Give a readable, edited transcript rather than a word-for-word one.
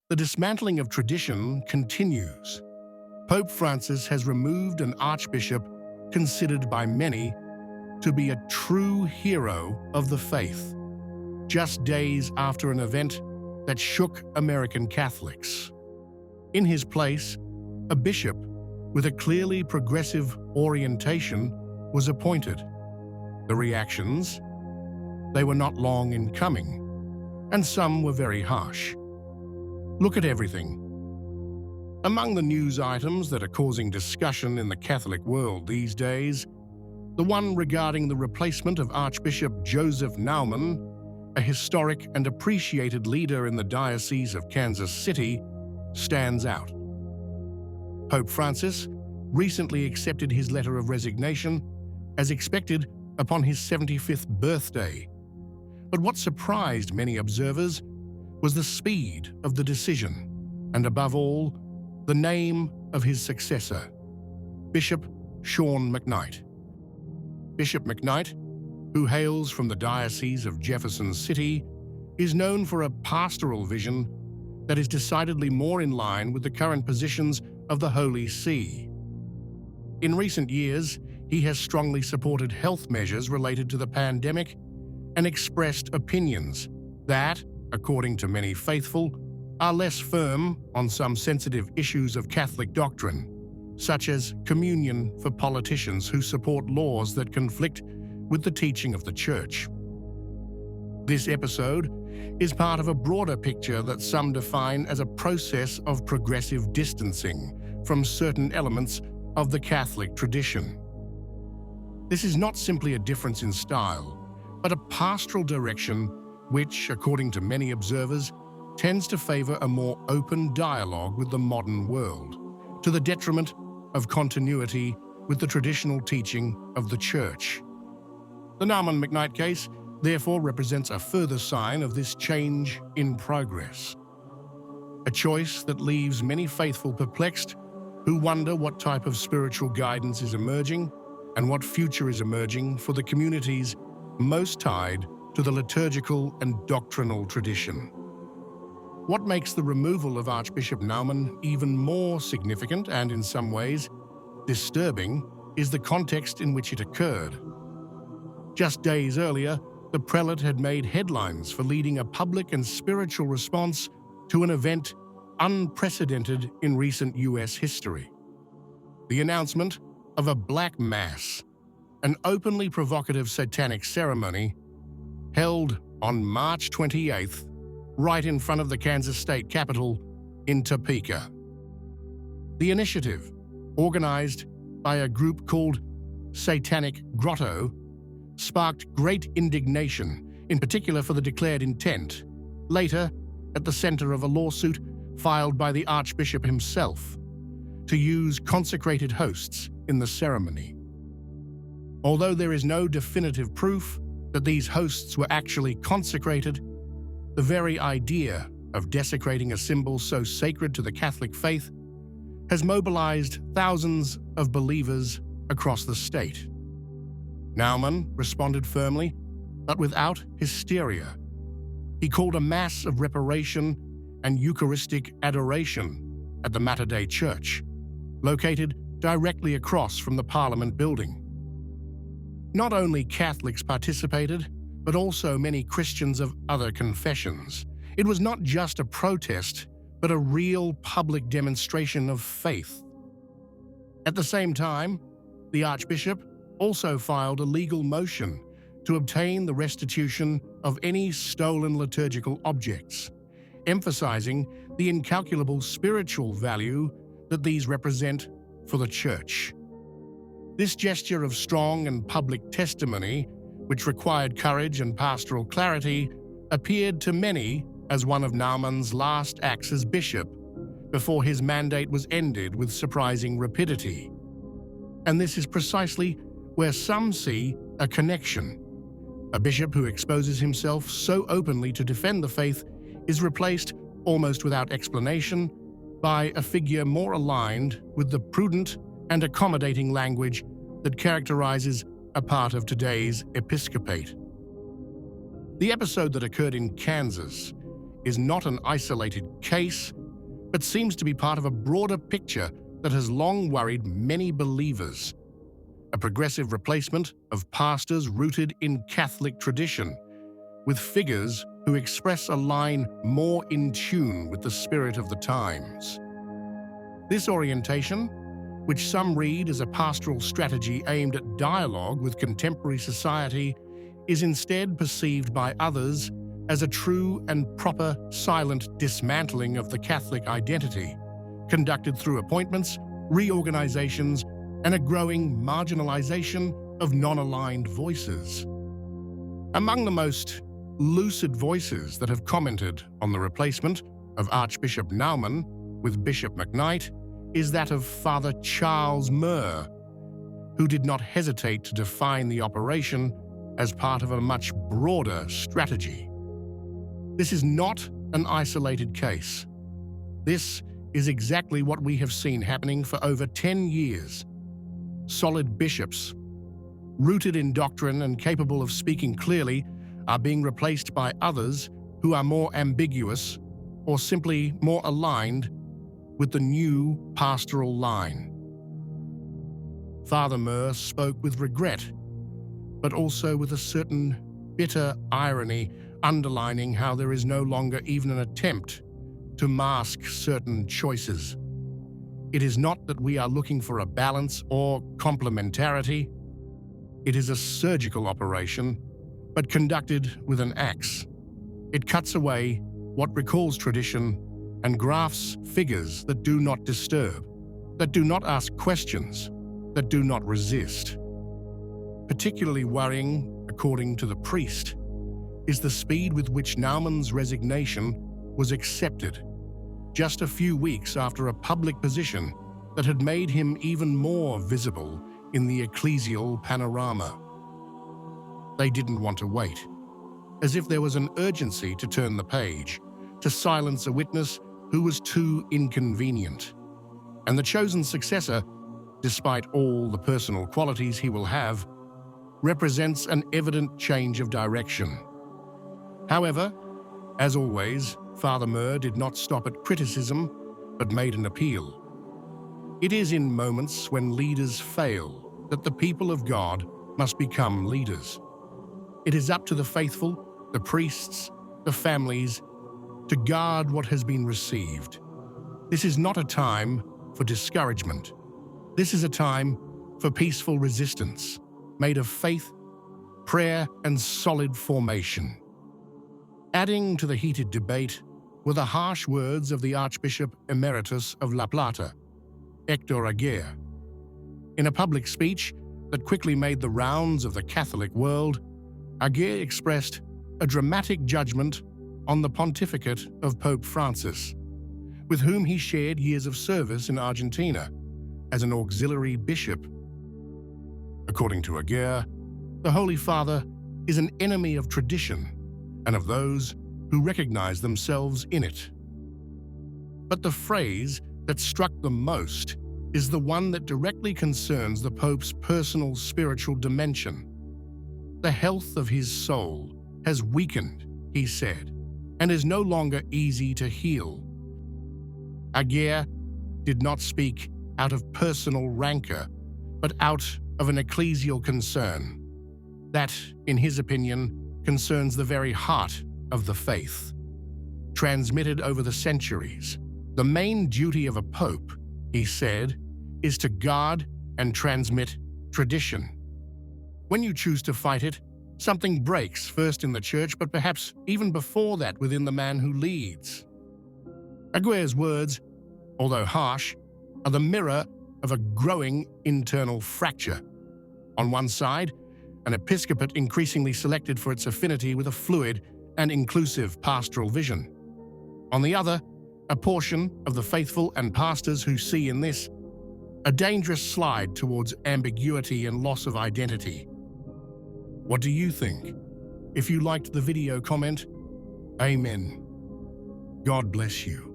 The dismantling of tradition continues. Pope Francis has removed an archbishop considered by many to be a true hero of the faith, just days after an event that shook American Catholics. In his place, a bishop with a clearly progressive orientation was appointed. The reactions? They were not long in coming, and some were very harsh. Look at everything. Among the news items that are causing discussion in the Catholic world these days, the one regarding the replacement of Archbishop Joseph Naumann, a historic and appreciated leader in the Diocese of Kansas City, stands out. Pope Francis recently accepted his letter of resignation, as expected, upon his 75th birthday. But what surprised many observers was the speed of the decision, and above all, the name of his successor, Bishop Sean McKnight. Bishop McKnight, who hails from the Diocese of Jefferson City, is known for a pastoral vision that is decidedly more in line with the current positions of the Holy See. In recent years, he has strongly supported health measures related to the pandemic and expressed opinions that, according to many faithful, are less firm on some sensitive issues of Catholic doctrine, such as communion for politicians who support laws that conflict with the teaching of the Church. This episode is part of a broader picture that some define as a process of progressive distancing from certain elements of the Catholic tradition. This is not simply a difference in style, but a pastoral direction which, according to many observers, tends to favor a more open dialogue with the modern world, to the detriment of continuity with the traditional teaching of the Church. The Naumann-McKnight case therefore represents a further sign of this change in progress. A choice that leaves many faithful perplexed, who wonder what type of spiritual guidance is emerging and what future is emerging for the communities most tied to the liturgical and doctrinal tradition. What makes the removal of Archbishop Naumann even more significant and, in some ways, disturbing is the context in which it occurred. Just days earlier, the prelate had made headlines for leading a public and spiritual response to an event unprecedented in recent U.S. history. The announcement of a Black Mass, an openly provocative satanic ceremony, held on March 28th, right in front of the Kansas state capitol in Topeka. The initiative, organized by a group called Satanic Grotto, sparked great indignation, in particular for the declared intent, later at the center of a lawsuit filed by the Archbishop himself, to use consecrated hosts in the ceremony. Although there is no definitive proof that these hosts were actually consecrated, the very idea of desecrating a symbol so sacred to the Catholic faith has mobilized thousands of believers across the state. Naumann responded firmly, but without hysteria. He called a mass of reparation and Eucharistic adoration at the Mater Dei Church, located directly across from the Parliament building. Not only Catholics participated, but also many Christians of other confessions. It was not just a protest, but a real public demonstration of faith. At the same time, the Archbishop also filed a legal motion to obtain the restitution of any stolen liturgical objects, emphasizing the incalculable spiritual value that these represent for the Church. This gesture of strong and public testimony, which required courage and pastoral clarity, appeared to many as one of Naumann's last acts as bishop, before his mandate was ended with surprising rapidity. And this is precisely where some see a connection. A bishop who exposes himself so openly to defend the faith is replaced, almost without explanation, by a figure more aligned with the prudent and accommodating language that characterizes a part of today's episcopate. The episode that occurred in Kansas is not an isolated case, but seems to be part of a broader picture that has long worried many believers. A progressive replacement of pastors rooted in Catholic tradition, with figures who express a line more in tune with the spirit of the times. This orientation, which some read as a pastoral strategy aimed at dialogue with contemporary society, is instead perceived by others as a true and proper silent dismantling of the Catholic identity, conducted through appointments, reorganizations, and a growing marginalization of non-aligned voices. Among the most lucid voices that have commented on the replacement of Archbishop Naumann with Bishop McKnight is that of Father Charles Murr, who did not hesitate to define the operation as part of a much broader strategy. This is not an isolated case. This is exactly what we have seen happening for over 10 years. Solid bishops, rooted in doctrine and capable of speaking clearly, are being replaced by others who are more ambiguous or simply more aligned with the new pastoral line. Father Murr spoke with regret, but also with a certain bitter irony, underlining how there is no longer even an attempt to mask certain choices. It is not that we are looking for a balance or complementarity. It is a surgical operation, but conducted with an axe. It cuts away what recalls tradition and grafts figures that do not disturb, that do not ask questions, that do not resist. Particularly worrying, according to the priest, is the speed with which Naumann's resignation was accepted, just a few weeks after a public position that had made him even more visible in the ecclesial panorama. They didn't want to wait, as if there was an urgency to turn the page, to silence a witness who was too inconvenient. And the chosen successor, despite all the personal qualities he will have, represents an evident change of direction. However, as always, Father Murr did not stop at criticism, but made an appeal. It is in moments when leaders fail that the people of God must become leaders. It is up to the faithful, the priests, the families, to guard what has been received. This is not a time for discouragement. This is a time for peaceful resistance, made of faith, prayer, and solid formation. Adding to the heated debate were the harsh words of the Archbishop Emeritus of La Plata, Héctor Aguirre. In a public speech that quickly made the rounds of the Catholic world, Aguirre expressed a dramatic judgment on the pontificate of Pope Francis, with whom he shared years of service in Argentina as an auxiliary bishop. According to Aguirre, the Holy Father is an enemy of tradition and of those who recognize themselves in it. But the phrase that struck them most is the one that directly concerns the Pope's personal spiritual dimension. The health of his soul has weakened, he said, and is no longer easy to heal. Aguirre did not speak out of personal rancor, but out of an ecclesial concern. That, in his opinion, concerns the very heart of the faith. Transmitted over the centuries, the main duty of a pope, he said, is to guard and transmit tradition. When you choose to fight it, something breaks, first in the church, but perhaps even before that within the man who leads. Aguirre's words, although harsh, are the mirror of a growing internal fracture. On one side, an episcopate increasingly selected for its affinity with a fluid and inclusive pastoral vision. On the other, a portion of the faithful and pastors who see in this a dangerous slide towards ambiguity and loss of identity. What do you think? If you liked the video, comment, Amen. God bless you.